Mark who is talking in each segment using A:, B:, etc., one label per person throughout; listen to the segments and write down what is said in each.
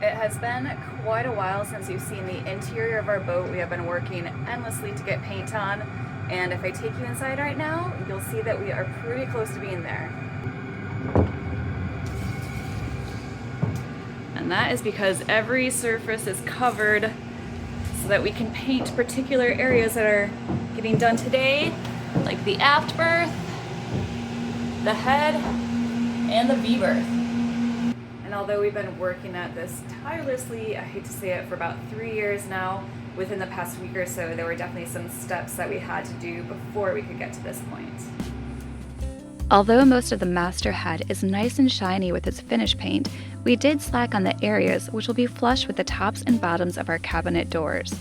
A: It has been quite a while since you've seen the interior of our boat. We have been working endlessly to get paint on, and if I take you inside right now, you'll see that we are pretty close to being there. And that is because every surface is covered so that we can paint particular areas that are getting done today, like the aft berth, the head, and the v-berth. And although we've been working at this tirelessly, I hate to say it, for about 3 years now, within the past week or so, there were definitely some steps that we had to do before we could get to this point.
B: Although most of the master head is nice and shiny with its finish paint, we did slack on the areas which will be flush with the tops and bottoms of our cabinet doors.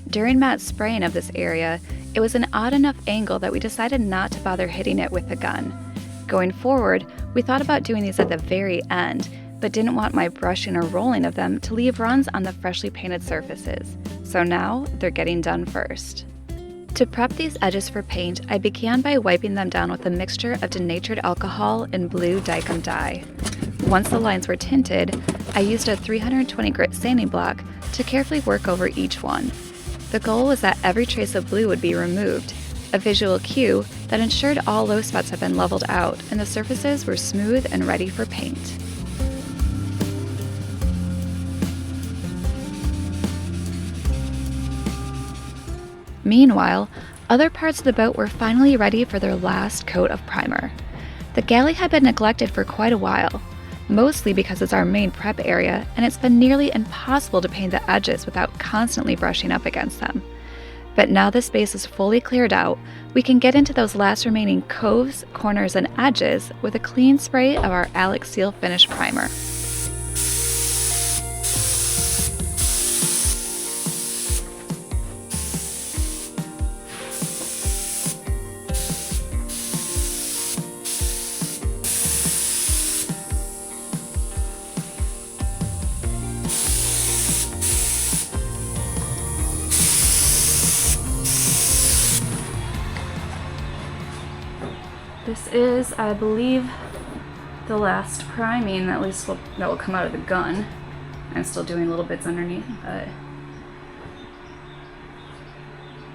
B: During Matt's spraying of this area, it was an odd enough angle that we decided not to bother hitting it with the gun. Going forward, we thought about doing these at the very end, but didn't want my brushing or rolling of them to leave runs on the freshly painted surfaces. So now they're getting done first. To prep these edges for paint, I began by wiping them down with a mixture of denatured alcohol and blue Dykem dye. Once the lines were tinted, I used a 320 grit sanding block to carefully work over each one. The goal was that every trace of blue would be removed, a visual cue that ensured all low spots had been leveled out and the surfaces were smooth and ready for paint. Meanwhile, other parts of the boat were finally ready for their last coat of primer. The galley had been neglected for quite a while, mostly because it's our main prep area and it's been nearly impossible to paint the edges without constantly brushing up against them. But now the space is fully cleared out, we can get into those last remaining coves, corners, and edges with a clean spray of our Alexseal finish primer.
A: This is, I believe, the last priming that will come out of the gun. I'm still doing little bits underneath, but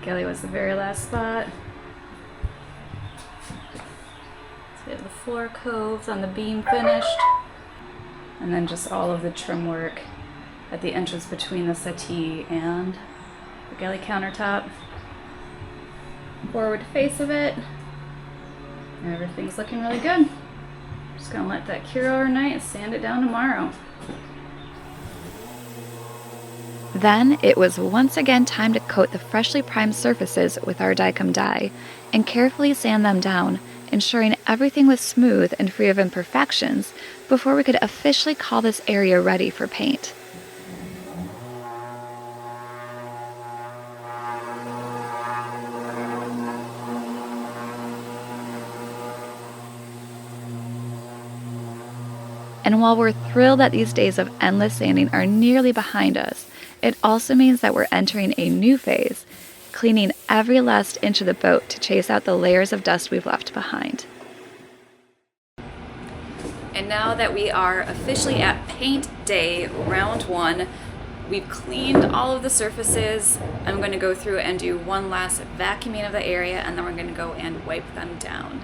A: galley was the very last spot. So we have the floor coves on the beam finished, and then just all of the trim work at the entrance between the settee and the galley countertop. Forward face of it. Everything's looking really good. Just gonna let that cure overnight and sand it down tomorrow.
B: Then it was once again time to coat the freshly primed surfaces with our Dykem dye and carefully sand them down, ensuring everything was smooth and free of imperfections before we could officially call this area ready for paint. And while we're thrilled that these days of endless sanding are nearly behind us, it also means that we're entering a new phase, cleaning every last inch of the boat to chase out the layers of dust we've left behind.
A: And now that we are officially at paint day, round 1, we've cleaned all of the surfaces. I'm going to go through and do one last vacuuming of the area, and then we're going to go and wipe them down.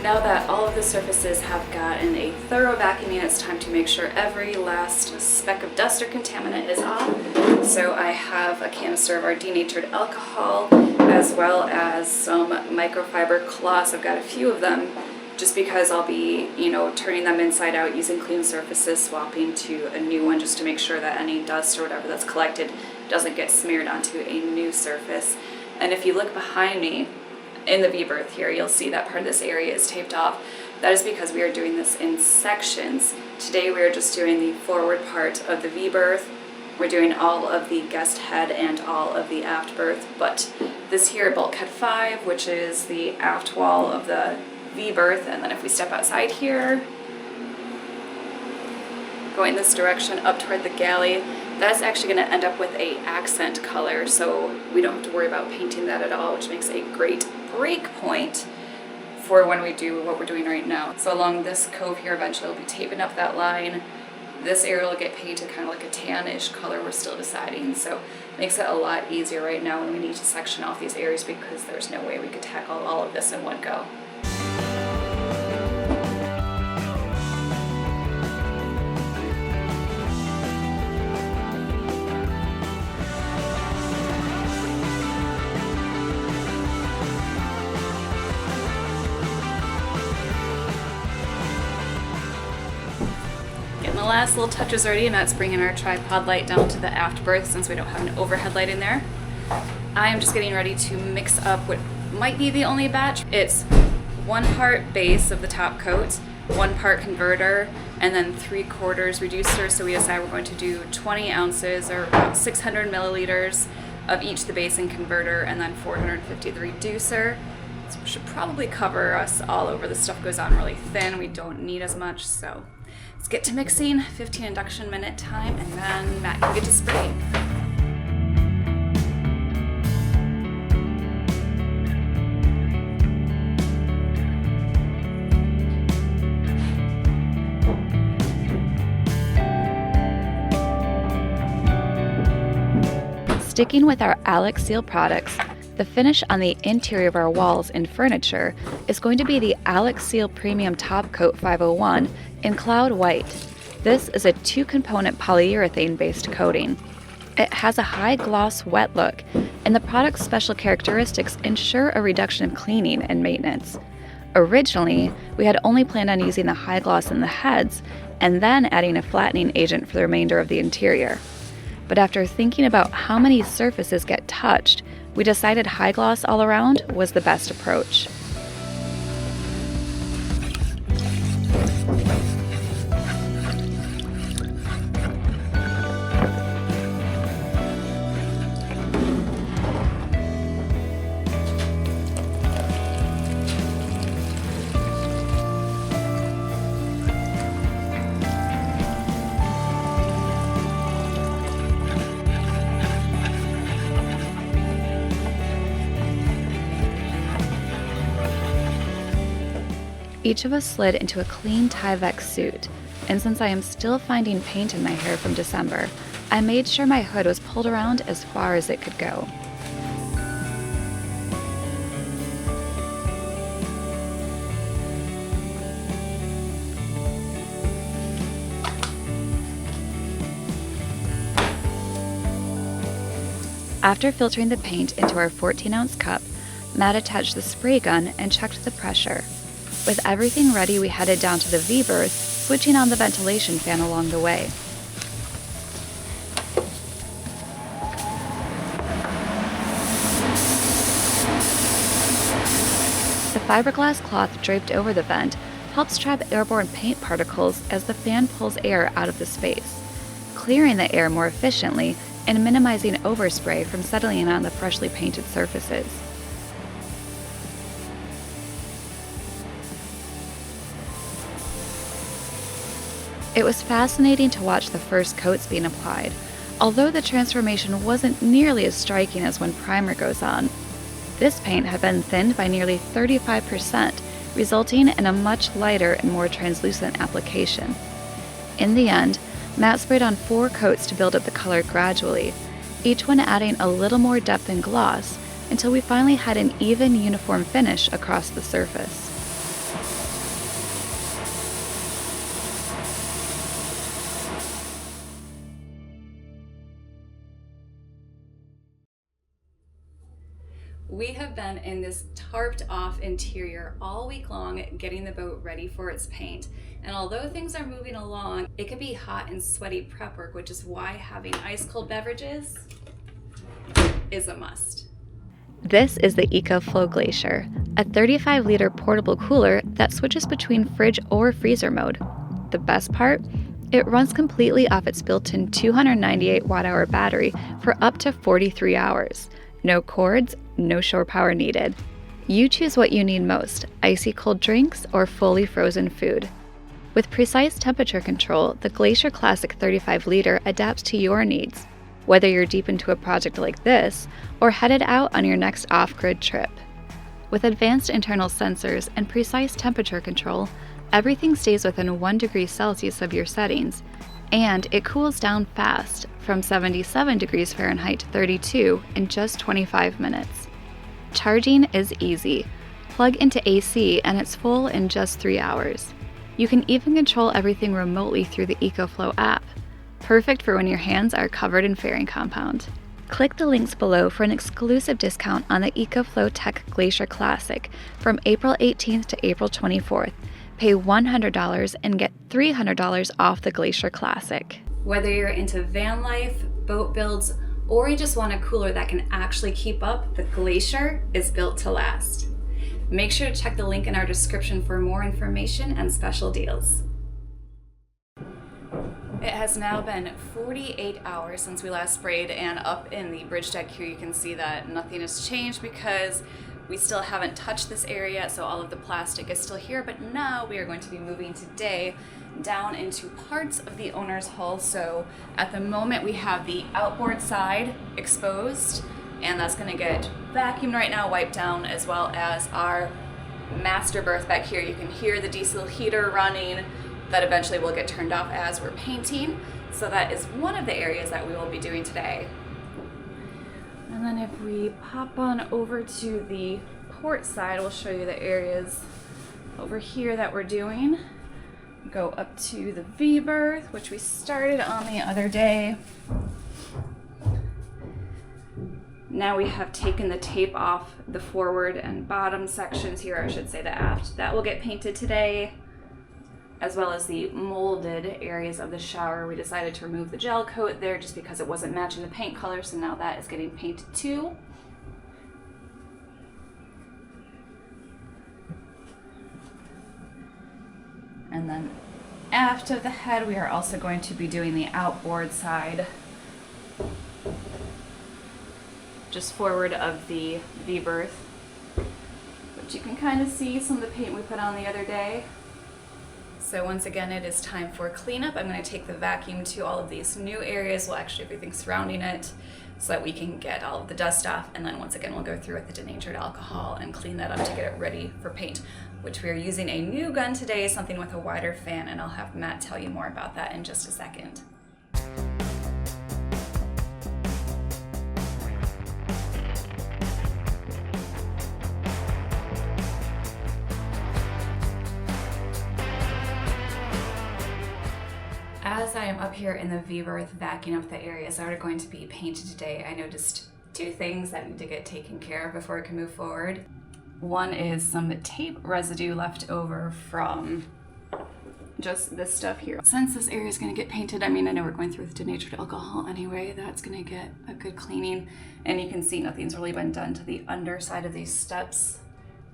A: Now that all of the surfaces have gotten a thorough vacuuming, it's time to make sure every last speck of dust or contaminant is off. So I have a canister of our denatured alcohol as well as some microfiber cloths. I've got a few of them just because I'll be, turning them inside out using clean surfaces, swapping to a new one just to make sure that any dust or whatever that's collected doesn't get smeared onto a new surface. And if you look behind me, in the v-berth here, you'll see that part of this area is taped off. That is because we are doing this in sections. Today we are just doing the forward part of the v-berth. We're doing all of the guest head and all of the aft berth, but this here bulkhead 5, which is the aft wall of the v-berth, and then if we step outside here, going this direction up toward the galley, that's actually going to end up with a accent color, so we don't have to worry about painting that at all, which makes a great break point for when we do what we're doing right now. So along this cove here, eventually we'll be taping up that line. This area will get painted kind of like a tan-ish color, we're still deciding, so it makes it a lot easier right now when we need to section off these areas because there's no way we could tackle all of this in one go. The last little touches already, and that's bringing our tripod light down to the aft berth since we don't have an overhead light in there. I am just getting ready to mix up what might be the only batch. It's 1 part base of the top coat, 1 part converter, and then 3/4 reducer. So we decide we're going to do 20 ounces or about 600 milliliters of each the base and converter, and then 450 the reducer. So we should probably cover us all over. The stuff goes on really thin. We don't need as much, so let's get to mixing. 15 induction minute time, and then Matt can get to spraying.
B: Sticking with our Alexseal products, the finish on the interior of our walls and furniture is going to be the Alexseal Premium Top Coat 501 in Cloud White. This is a 2-component polyurethane-based coating. It has a high gloss wet look, and the product's special characteristics ensure a reduction in cleaning and maintenance. Originally, we had only planned on using the high gloss in the heads and then adding a flattening agent for the remainder of the interior. But after thinking about how many surfaces get touched, we decided high gloss all around was the best approach. Each of us slid into a clean Tyvek suit, and since I am still finding paint in my hair from December, I made sure my hood was pulled around as far as it could go. After filtering the paint into our 14-ounce cup, Matt attached the spray gun and checked the pressure. With everything ready, we headed down to the v-berth, switching on the ventilation fan along the way. The fiberglass cloth draped over the vent helps trap airborne paint particles as the fan pulls air out of the space, clearing the air more efficiently and minimizing overspray from settling on the freshly painted surfaces. It was fascinating to watch the first coats being applied, although the transformation wasn't nearly as striking as when primer goes on. This paint had been thinned by nearly 35%, resulting in a much lighter and more translucent application. In the end, Matt sprayed on 4 coats to build up the color gradually, each one adding a little more depth and gloss until we finally had an even, uniform finish across the surface.
A: We have been in this tarped off interior all week long getting the boat ready for its paint. And although things are moving along, it can be hot and sweaty prep work, which is why having ice cold beverages is a must.
B: This is the EcoFlow Glacier, a 35-liter portable cooler that switches between fridge or freezer mode. The best part? It runs completely off its built-in 298 watt-hour battery for up to 43 hours. No cords, no shore power needed. You choose what you need most, icy cold drinks or fully frozen food. With precise temperature control, the Glacier Classic 35-liter adapts to your needs, whether you're deep into a project like this or headed out on your next off-grid trip. With advanced internal sensors and precise temperature control, everything stays within 1 degree Celsius of your settings, and it cools down fast, from 77 degrees Fahrenheit to 32 in just 25 minutes. Charging is easy. Plug into AC and it's full in just 3 hours. You can even control everything remotely through the EcoFlow app, perfect for when your hands are covered in fairing compound. Click the links below for an exclusive discount on the EcoFlow Tech Glacier Classic from April 18th to April 24th. Pay $100 and get $300 off the Glacier Classic.
A: Whether you're into van life, boat builds, or you just want a cooler that can actually keep up, the Glacier is built to last. Make sure to check the link in our description for more information and special deals. It has now been 48 hours since we last sprayed, and up in the bridge deck here you can see that nothing has changed because we still haven't touched this area, so all of the plastic is still here. But now we are going to be moving today down into parts of the owner's hull. So at the moment we have the outboard side exposed, and that's going to get vacuumed right now, wiped down, as well as our master berth back here. You can hear the diesel heater running. That eventually will get turned off as we're painting. So that is one of the areas that we will be doing today. And then if we pop on over to the port side, we'll show you the areas over here that we're doing. Go up to the v-berth, which we started on the other day. Now we have taken the tape off the forward and bottom sections here, I should say the aft. That will get painted today, as well as the molded areas of the shower. We decided to remove the gel coat there just because it wasn't matching the paint color, so now that is getting painted too. And then aft of the head, we are also going to be doing the outboard side, just forward of the v-berth, which you can kind of see some of the paint we put on the other day. So once again, it is time for cleanup. I'm going to take the vacuum to all of these new areas, well actually everything surrounding it, so that we can get all of the dust off, and then once again we'll go through with the denatured alcohol and clean that up to get it ready for paint, which we are using a new gun today, something with a wider fan, and I'll have Matt tell you more about that in just a second. As I am up here in the v-berth vacuuming up the areas that are going to be painted today, I noticed two things that need to get taken care of before I can move forward. One is some tape residue left over from just this stuff here. Since this area is going to get painted, I mean, I know we're going through with denatured alcohol anyway, that's going to get a good cleaning. And you can see nothing's really been done to the underside of these steps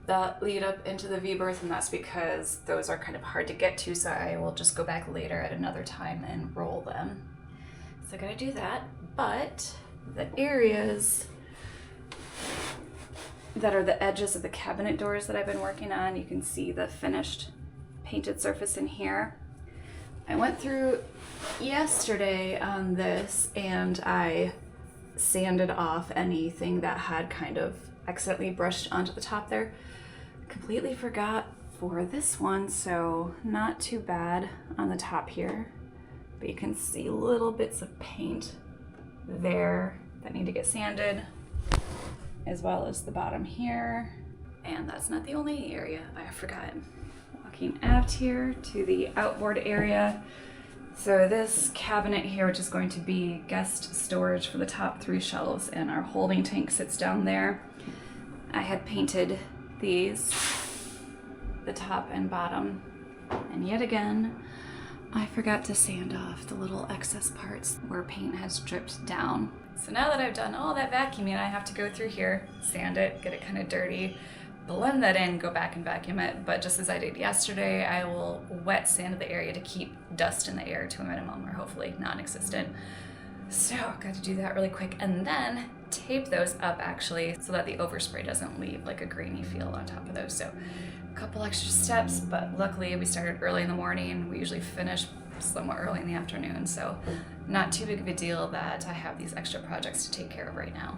A: that lead up into the v-berth, and that's because those are kind of hard to get to, so I will just go back later at another time and roll them. So I gotta do that, but the areas that are the edges of the cabinet doors that I've been working on, you can see the finished painted surface in here. I went through yesterday on this and I sanded off anything that had kind of accidentally brushed onto the top there. Completely forgot for this one, so not too bad on the top here, but you can see little bits of paint there that need to get sanded, as well as the bottom here. And that's not the only area I forgot. Walking aft here to the outboard area. So this cabinet here, which is going to be guest storage for the top 3 shelves, and our holding tank sits down there. I had painted these, the top and bottom, and yet again I forgot to sand off the little excess parts where paint has dripped down. So now that I've done all that vacuuming, I have to go through here, sand it, get it kind of dirty, blend that in, go back and vacuum it. But just as I did yesterday, I will wet sand the area to keep dust in the air to a minimum, or hopefully non-existent. So got to do that really quick, and then tape those up actually so that the overspray doesn't leave like a grainy feel on top of those. So a couple extra steps, but luckily we started early in the morning. We usually finish somewhat early in the afternoon, so not too big of a deal that I have these extra projects to take care of right now.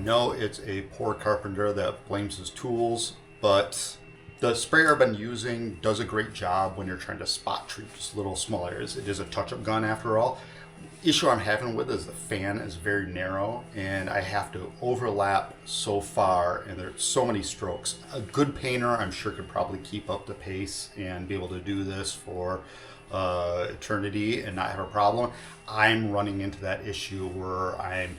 C: know it's a poor carpenter that blames his tools, but the sprayer I've been using does a great job when you're trying to spot treat just little small areas. It is a touch-up gun after all. Issue I'm having with is the fan is very narrow and I have to overlap so far and there's so many strokes. A good painter I'm sure could probably keep up the pace and be able to do this for eternity and not have a problem. I'm running into that issue where I'm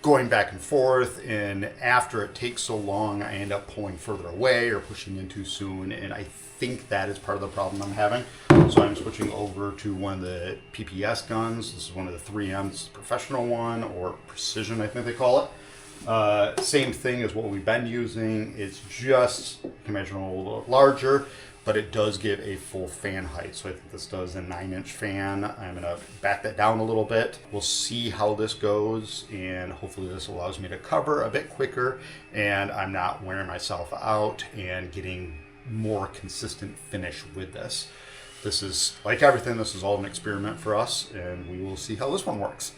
C: going back and forth, and after it takes so long I end up pulling further away or pushing in too soon, and I think that is part of the problem I'm having. So I'm switching over to one of the PPS guns. This is one of the 3M's professional one, or Precision I think they call it. Same thing as what we've been using. It's just, you can imagine, a little larger, but it does give a full fan height. So I think this does a 9-inch fan. I'm gonna back that down a little bit. We'll see how this goes, and hopefully this allows me to cover a bit quicker and I'm not wearing myself out and getting more consistent finish with this. This is, like everything, this is all an experiment for us, and we will see how this one works.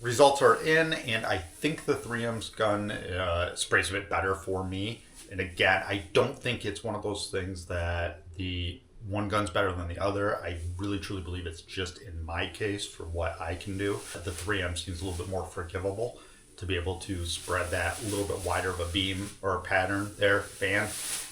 C: Results are in, and I think the 3M's gun sprays a bit better for me. And again, I don't think it's one of those things that the one gun's better than the other. I really truly believe it's just in my case for what I can do. The 3M seems a little bit more forgivable to be able to spread that a little bit wider of a beam or a pattern there, fan,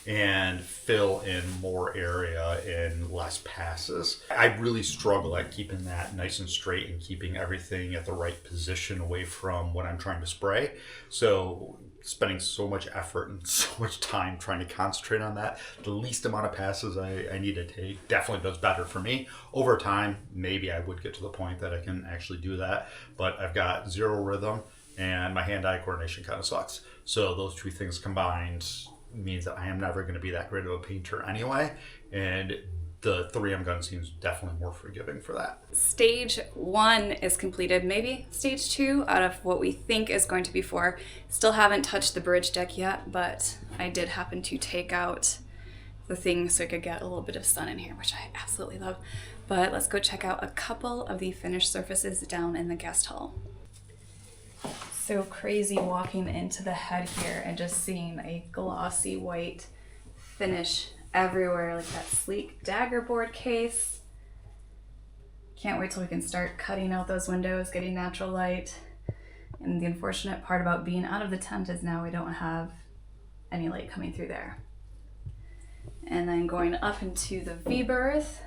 C: and fill in more area in less passes. I really struggle at keeping that nice and straight and keeping everything at the right position away from what I'm trying to spray. So spending so much effort and so much time trying to concentrate on that, the least amount of passes I need to take definitely does better for me. Over time, maybe I would get to the point that I can actually do that, but I've got zero rhythm and my hand-eye coordination kind of sucks. So those two things combined means that I am never going to be that great of a painter anyway. And the 3M gun seems definitely more forgiving for that.
A: Stage 1 is completed, maybe stage 2 out of what we think is going to be 4. Still haven't touched the bridge deck yet, but I did happen to take out the thing so I could get a little bit of sun in here, which I absolutely love. But let's go check out a couple of the finished surfaces down in the guest hall. So crazy walking into the head here and just seeing a glossy white finish everywhere, like that sleek dagger board case. Can't wait till we can start cutting out those windows, getting natural light. And the unfortunate part about being out of the tent is now we don't have any light coming through there. And then going up into the v-berth.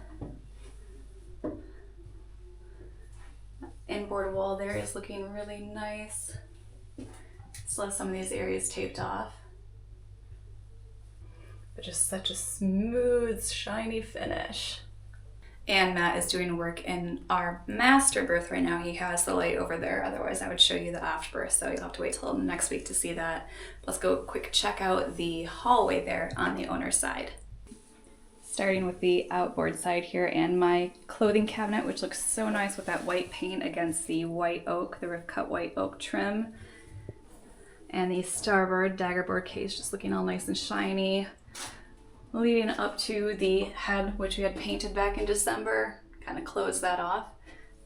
A: Inboard wall there is looking really nice. Still have some of these areas taped off. But just such a smooth, shiny finish. And Matt is doing work in our master berth right now. He has the light over there. Otherwise, I would show you the aft berth, so you'll have to wait till next week to see that. Let's go quick check out the hallway there on the owner's side. Starting with the outboard side here and my clothing cabinet, which looks so nice with that white paint against the white oak, the rip cut white oak trim. And the starboard daggerboard case just looking all nice and shiny. Leading up to the head, which we had painted back in December, kind of closed that off,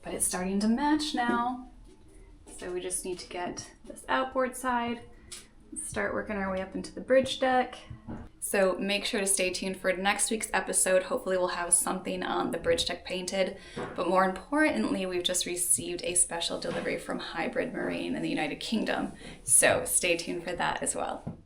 A: but it's starting to match now. So we just need to get this outboard side, start working our way up into the bridge deck. So make sure to stay tuned for next week's episode. Hopefully we'll have something on the bridge deck painted, but more importantly, we've just received a special delivery from Hybrid Marine in the United Kingdom. So stay tuned for that as well.